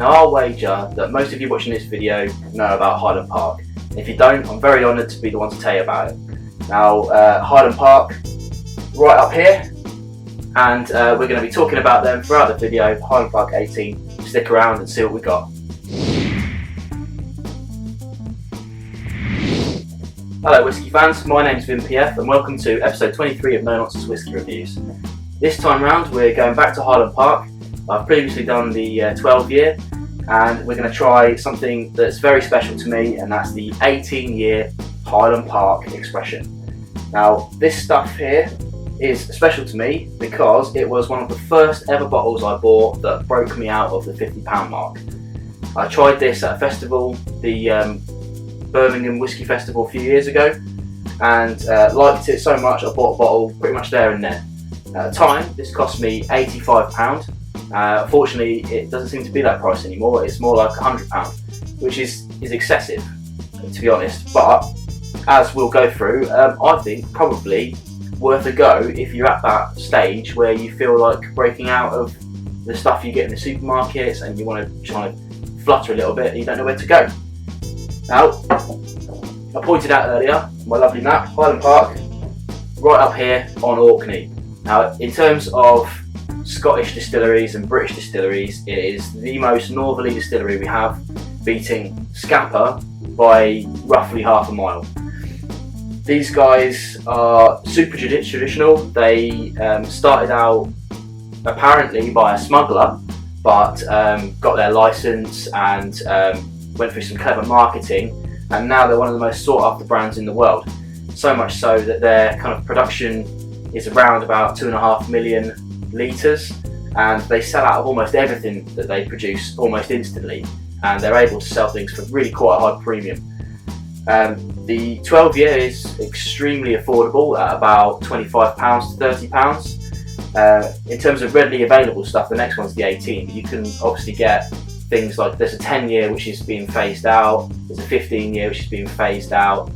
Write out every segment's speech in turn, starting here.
Now I'll wager that most of you watching this video know about Highland Park. And if you don't, I'm very honoured to be the one to tell you about it. Now Highland Park, right up here, and we're going to be talking about them throughout the video. Highland Park 18, stick around and see what we got. Hello Whisky fans, my name's Vin PF and welcome to episode 23 of No Nonsense Whisky Reviews. This time round we're going back to Highland Park. I've previously done the 12 year and we're going to try something that's very special to me, and that's the 18-year Highland Park Expression. Now this stuff here is special to me because it was one of the first ever bottles I bought that broke me out of the £50 mark. I tried this at a festival, the Birmingham Whisky Festival a few years ago, and liked it so much I bought a bottle pretty much there and then. At the time this cost me £85. Unfortunately it doesn't seem to be that price anymore, it's more like £100, which is excessive to be honest, but as we'll go through, I think probably worth a go if you're at that stage where you feel like breaking out of the stuff you get in the supermarkets and you want to try and flutter a little bit and you don't know where to go. Now, I pointed out earlier, my lovely map, Highland Park, right up here on Orkney. Now, in terms of Scottish distilleries and British distilleries, it is the most northerly distillery we have, beating Scapa by roughly half a mile. These guys are super traditional. They started out apparently by a smuggler, but got their license and went through some clever marketing, and now they're one of the most sought after brands in the world. So much so that their kind of production is around about 2.5 million litres, and they sell out of almost everything that they produce almost instantly, and they're able to sell things for really quite a high premium. The 12 year is extremely affordable at about £25 to £30. In terms of readily available stuff, the next one's the 18, but you can obviously get things like there's a 10 year which is being phased out, there's a 15 year which is being phased out,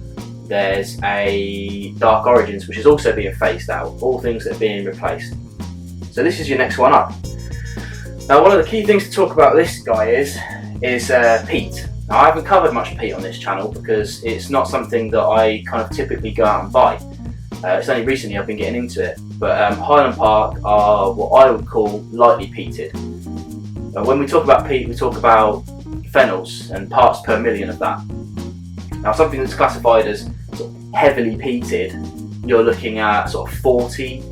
there's a Dark Origins which is also being phased out, all things that are being replaced. So this is your next one up. Now one of the key things to talk about this guy is peat. Now I haven't covered much peat on this channel because it's not something that I kind of typically go out and buy. It's only recently I've been getting into it, but Highland Park are what I would call lightly peated. When we talk about peat, we talk about phenols and parts per million of that. Now something that's classified as sort of heavily peated, you're looking at sort of 40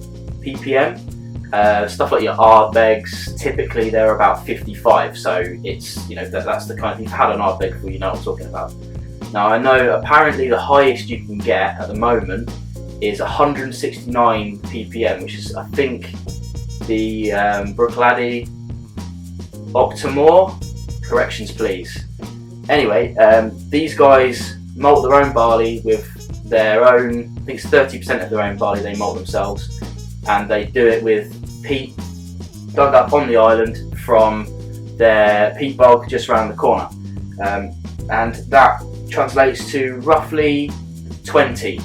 ppm. Stuff like your Ardbegs, typically they're about 55, so it's, you know, that's the kind of, if you've had an Ardbeg before, you know what I'm talking about. Now I know apparently the highest you can get at the moment is 169 ppm, which is I think the Bruichladdich Octomore, corrections please. Anyway, these guys malt their own barley with their own, I think it's 30% of their own barley they malt themselves, and they do it with peat dug up on the island from their peat bog just around the corner, and that translates to roughly 20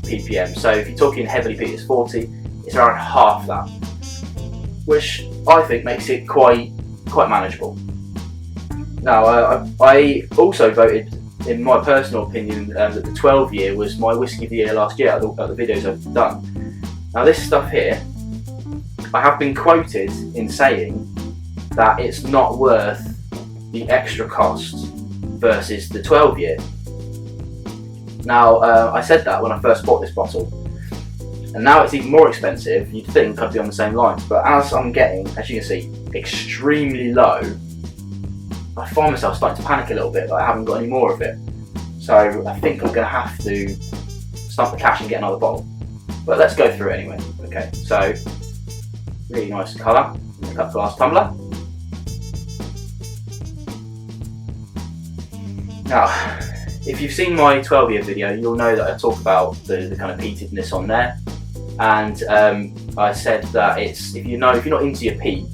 ppm. So if you're talking heavily peated, it's 40, it's around half that, which I think makes it quite manageable. Now I also voted, in my personal opinion, that the 12 year was my whisky of the year last year at the videos I've done. Now this stuff here, I have been quoted in saying that it's not worth the extra cost versus the 12 year. Now I said that when I first bought this bottle, and now it's even more expensive. You'd think I'd be on the same lines, but as I'm getting, as you can see, extremely low, I find myself starting to panic a little bit that I haven't got any more of it. So I think I'm going to have to stump the cash and get another bottle. But let's go through it anyway. Okay, so really nice colour in the cut glass tumbler. Now, if you've seen my 12 year video, you'll know that I talk about the kind of peatedness on there, and I said that if you're not into your peat,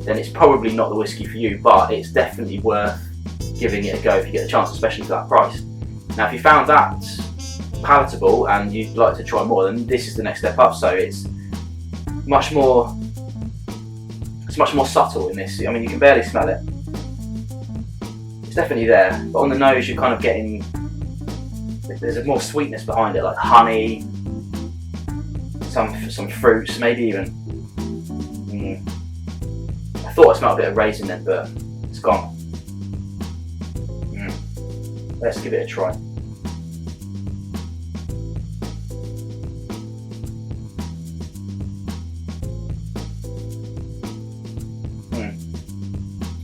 then it's probably not the whiskey for you, but it's definitely worth giving it a go if you get the chance, especially for that price. Now, if you found that palatable and you'd like to try more, then this is the next step up. So it's much more subtle in this. I mean, you can barely smell it. It's definitely there, but on the nose you're kind of getting, there's a more sweetness behind it, like honey, some fruits, maybe even. I thought I smelled a bit of raisin then, but it's gone. Let's give it a try.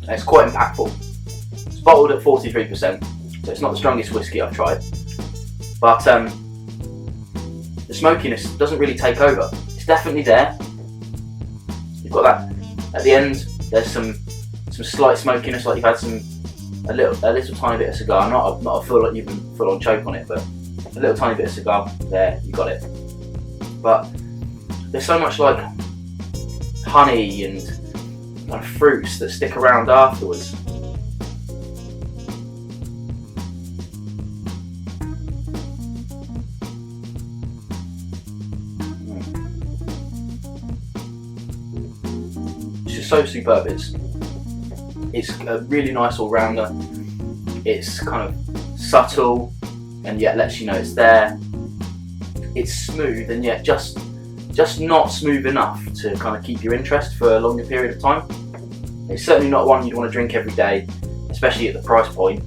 It's quite impactful. It's bottled at 43%, so it's not the strongest whiskey I've tried. But the smokiness doesn't really take over. It's definitely there. You've got that at the end. There's some slight smokiness, like you've had a little tiny bit of cigar. Not a full on choke on it, but a little tiny bit of cigar. There, you got it. But there's so much like honey and kind of fruits that stick around afterwards. It's just so superb. It's a really nice all-rounder. It's kind of subtle and yet lets you know it's there. It's smooth and yet just not smooth enough to kind of keep your interest for a longer period of time. It's certainly not one you'd want to drink every day, especially at the price point.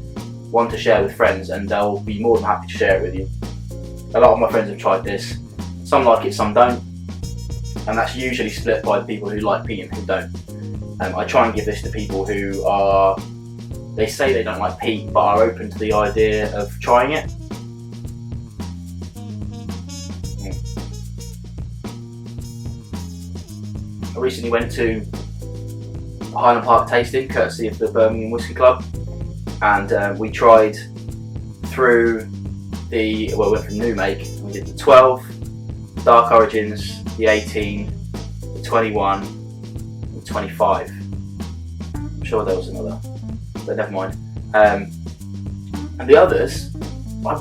One to share with friends, and they'll be more than happy to share it with you. A lot of my friends have tried this. Some like it, some don't, and that's usually split by the people who like peat and who don't. I try and give this to people who they say they don't like peat but are open to the idea of trying it. I recently went to Highland Park tasting, courtesy of the Birmingham Whisky Club, and we tried through we went from new make, and we did the 12, Dark Origins, the 18, the 21, and the 25. I'm sure there was another, but never mind. And the others, I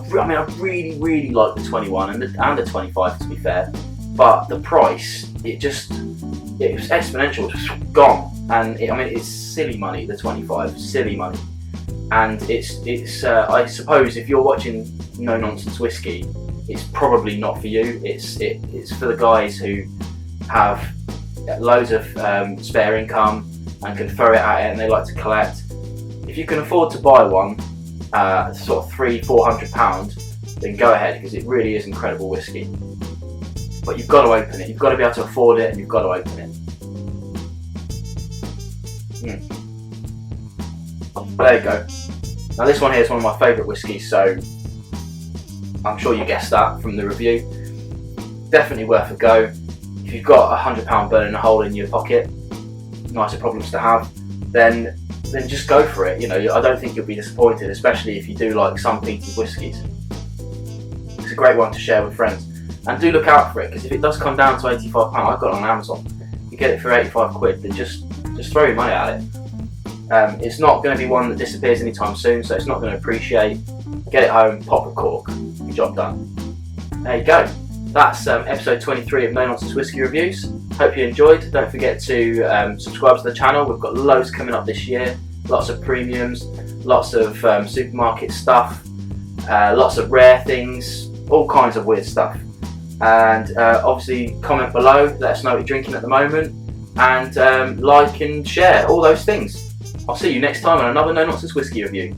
really like the 21 and the 25, to be fair, but the price, it was exponential, it was gone. And it's silly money, the 25, silly money. And it's I suppose if you're watching No Nonsense Whiskey, it's probably not for you. It's for the guys who have loads of spare income and can throw it at it, and they like to collect. If you can afford to buy one, sort of £300-400, then go ahead, because it really is incredible whiskey. But you've got to open it. You've got to be able to afford it, and you've got to open it. There you go. Now this one here is one of my favourite whiskies, so I'm sure you guessed that from the review. Definitely worth a go. If you've got £100 burning a hole in your pocket, nicer problems to have, then just go for it. I don't think you'll be disappointed, especially if you do like some peaty whiskies. It's a great one to share with friends. And do look out for it, because if it does come down to £85, I've got it on Amazon. You get it for 85 quid, then just throw your money at it. It's not going to be one that disappears anytime soon, so it's not going to appreciate. Get it home, pop a cork, job done. There you go. That's episode 23 of No Nonsense Whiskey Reviews. Hope you enjoyed. Don't forget to subscribe to the channel. We've got loads coming up this year. Lots of premiums, lots of supermarket stuff, lots of rare things, all kinds of weird stuff. And obviously comment below, let us know what you're drinking at the moment, and like and share, all those things. I'll see you next time on another No Nonsense Whiskey Review.